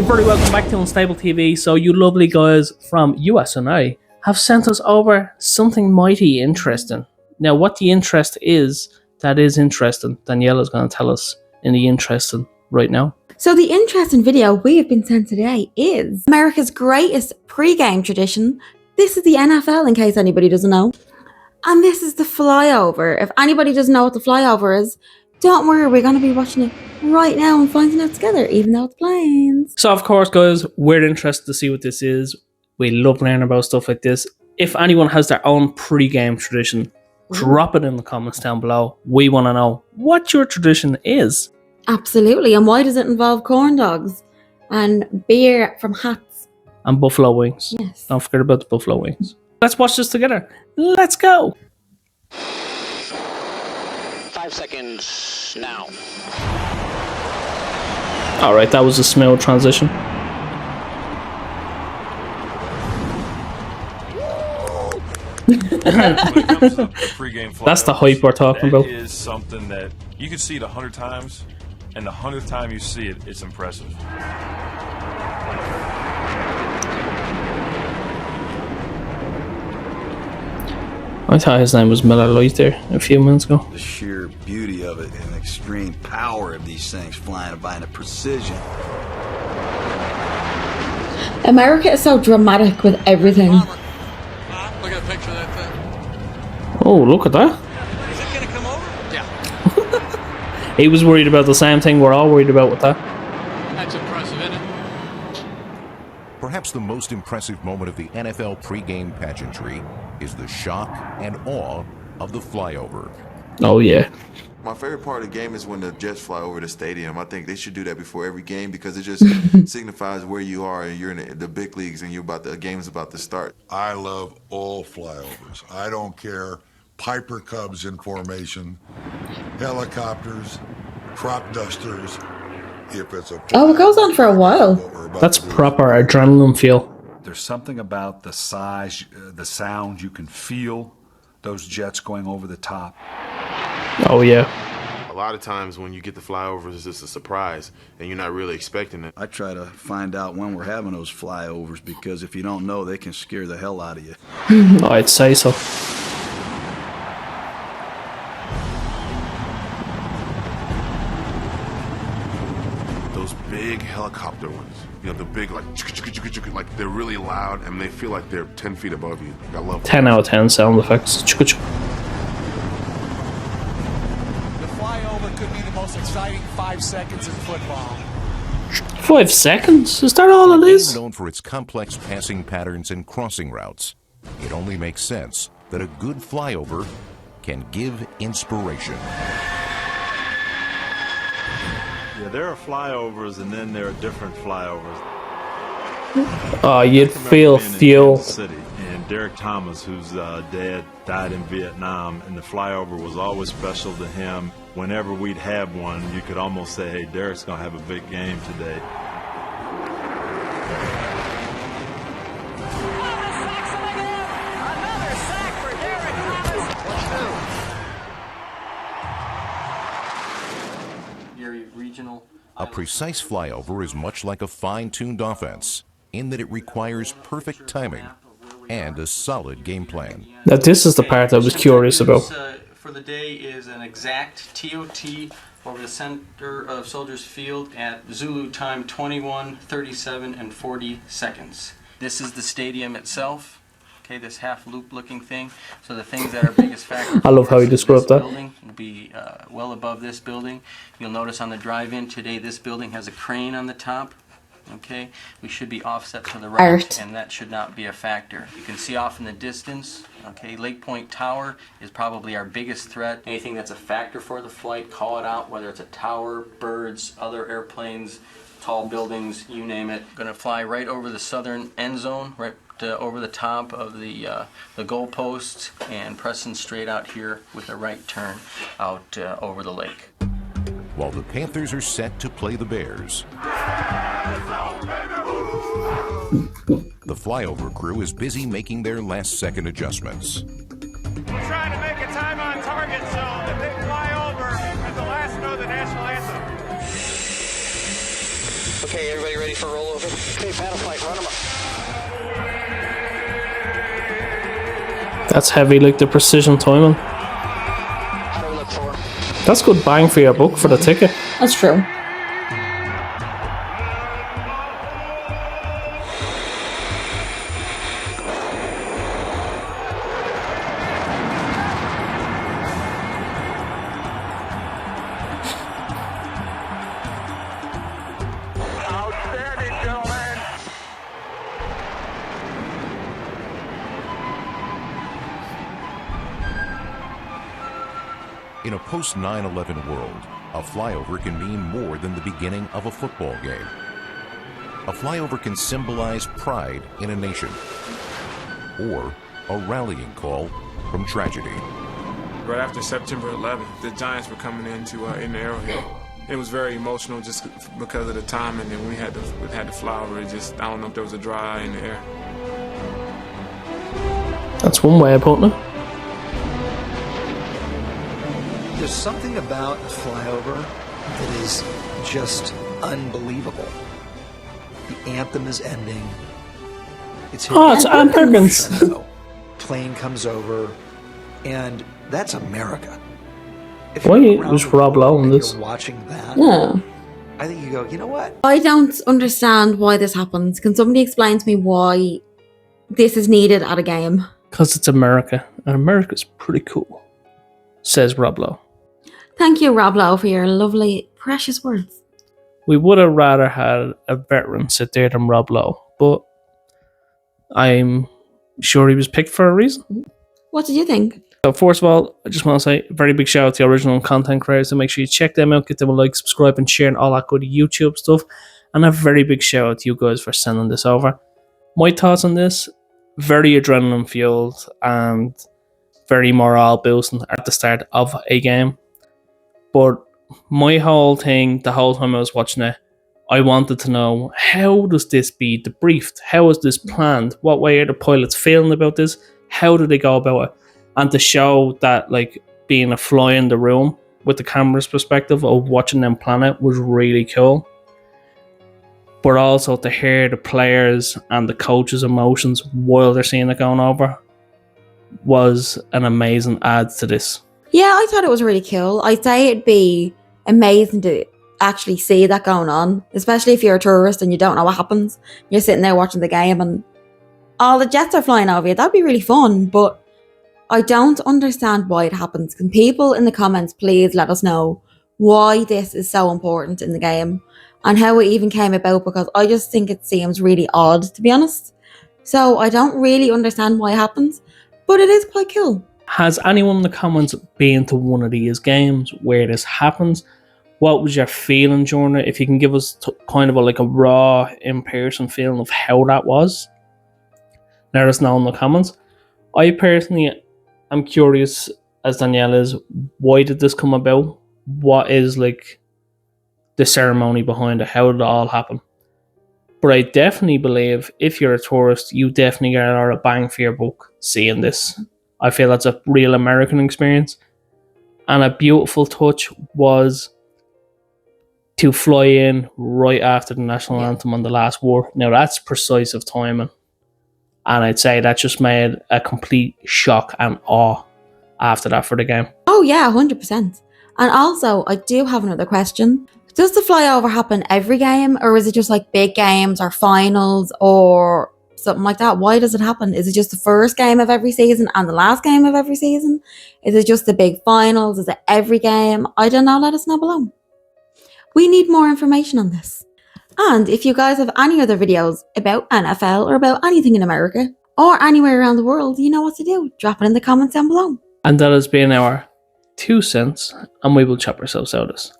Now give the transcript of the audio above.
very welcome back to Unstable TV. So you lovely guys from USA have sent us over something mighty interesting. Now what the interest is that is interesting, Daniela's going to tell us in the interesting right now. So the interesting video we have been sent today is America's greatest pre-game tradition. This is the NFL in case anybody doesn't know. And this is the flyover. If anybody doesn't know what the flyover is, don't worry, we're going to be watching it right now and finding out together, even though it's planes. So of course guys, we're interested to see what this is. We love learning about stuff like this. If anyone has their own pre-game tradition, drop it in the comments down below. We want to know what your tradition is. Absolutely. And why does it involve corn dogs and beer from hats? And buffalo wings. Yes. Don't forget about the buffalo wings. Let's watch this together. Let's go. 5 seconds now. Alright, that was a smooth transition. That's the hype we're talking about. It is something that you can see it 100 times, and the 100th time you see it, it's impressive. I thought his name was Miller Lite there a few minutes ago. The sheer beauty of it and extreme power of these things flying by in a precision. America is so dramatic with everything. Look at a picture of that thing. Oh, look at that. Is it gonna come over? Yeah. He was worried about the same thing we're all worried about with that. That's impressive, isn't it? Perhaps the most impressive moment of the NFL pregame pageantry is the shock and awe of the flyover. Oh yeah. My favorite part of the game is when the jets fly over the stadium. I think they should do that before every game because it just signifies where you are and you're in the big leagues and the game's about to start. I love all flyovers. I don't care. Piper Cubs in formation, helicopters, crop dusters. If it's a Oh, it goes on for a while. That's proper adrenaline feel. There's something about the size, the sound you can feel those jets going over the top. Oh yeah. A lot of times when you get the flyovers, it's just a surprise and you're not really expecting it. I try to find out when we're having those flyovers because if you don't know, they can scare the hell out of you. I'd say so. Those big helicopter ones, you know, the big like they're really loud and they feel like they're 10 feet above you. I love 10 out of 10 sound effects. The flyover could be the most exciting 5 seconds in football. 5 seconds? Is that all it is? Known for its complex passing patterns and crossing routes, it only makes sense that a good flyover can give inspiration. Yeah, there are flyovers, and then there are different flyovers. Oh, you'd feel fuel. City, and Derek Thomas, whose dad died in Vietnam, and the flyover was always special to him. Whenever we'd have one, you could almost say, hey, Derek's going to have a big game today. A precise flyover is much like a fine-tuned offense in that it requires perfect timing and a solid game plan. Now this is the part I was curious about. For the day is an exact TOT over the center of Soldiers Field at Zulu time 21, 37, and 40 seconds. This is the stadium itself. Okay, this half loop looking thing. So the things that are biggest factor. I love how he described that. Building will be well above this building. You'll notice on the drive-in today, this building has a crane on the top. Okay, we should be offset to the right, and that should not be a factor. You can see off in the distance. Okay, Lake Point Tower is probably our biggest threat. Anything that's a factor for the flight, call it out. Whether it's a tower, birds, other airplanes, tall buildings, you name it. Going to fly right over the southern end zone, right over the top of the goalposts, and pressing straight out here with a right turn out over the lake. While the Panthers are set to play the Bears, the flyover crew is busy making their last-second adjustments. We're trying to make a time on target zone that they fly over at the last note of the national anthem. Okay, everybody ready for rollover? Okay, paddle flight, run them up. That's heavy, like the precision timing. How do we look for? That's good bang for your buck for the ticket. That's true. Outstanding, gentlemen. In a post 9/11 world, a flyover can mean more than the beginning of a football game. A flyover can symbolize pride in a nation or a rallying call from tragedy. Right after September 11th, the Giants were coming into in the Arrowhead. It was very emotional just because of the timing, and we had to fly over. It just, I don't know if there was a dry eye in the air. That's one way of putting it. There's something about a flyover that is just unbelievable. The anthem is ending. It's Ann Perkins. Plane comes over, and that's America. If Why you're around was the Rob world Lowe in and this? You're watching that. Yeah. I think you go, you know what? I don't understand why this happens. Can somebody explain to me why this is needed at a game? Because it's America, and America's pretty cool, says Rob Lowe. Thank you, Rob Lowe, for your lovely, precious words. We would have rather had a veteran sit there than Rob Lowe, but I'm sure he was picked for a reason. What did you think? So first of all, I just want to say a very big shout out to the original content creators, so make sure you check them out, give them a like, subscribe, and share, and all that good YouTube stuff. And a very big shout out to you guys for sending this over. My thoughts on this, very adrenaline fueled and very morale boosting at the start of a game. But my whole thing, the whole time I was watching it, I wanted to know, how does this be debriefed? How is this planned? What way are the pilots feeling about this? How do they go about it? And to show that, like, being a fly in the room with the camera's perspective of watching them plan it was really cool. But also to hear the players and the coaches' emotions while they're seeing it going over was an amazing add to this. Yeah, I thought it was really cool. I'd say it'd be amazing to actually see that going on, especially if you're a tourist and you don't know what happens. You're sitting there watching the game and all the jets are flying over you. That'd be really fun, but I don't understand why it happens. Can people in the comments please let us know why this is so important in the game and how it even came about, because I just think it seems really odd, to be honest. So I don't really understand why it happens, but it is quite cool. Has anyone in the comments been to one of these games where this happens? What was your feeling during it? If you can give us kind of a raw, in-person feeling of how that was, let us know in the comments. I personally am curious, as Danielle is, why did this come about? What is the ceremony behind it? How did it all happen? But I definitely believe if you're a tourist, you definitely get a bang for your buck seeing this. I feel that's a real American experience. And a beautiful touch was to fly in right after the national anthem on the last war. Now that's precise of timing. And I'd say that just made a complete shock and awe after that for the game. Oh yeah, 100%. And also, I do have another question. Does the flyover happen every game, or is it just like big games or finals or something like that? Why does it happen? Is it just the first game of every season and the last game of every season? Is it just the big finals? Is it every game? I don't know. Let us know below. We need more information on this. And if you guys have any other videos about NFL or about anything in America or anywhere around the world, you know what to do. Drop it in the comments down below. And that has been our 2 cents, and we will chop ourselves out of this.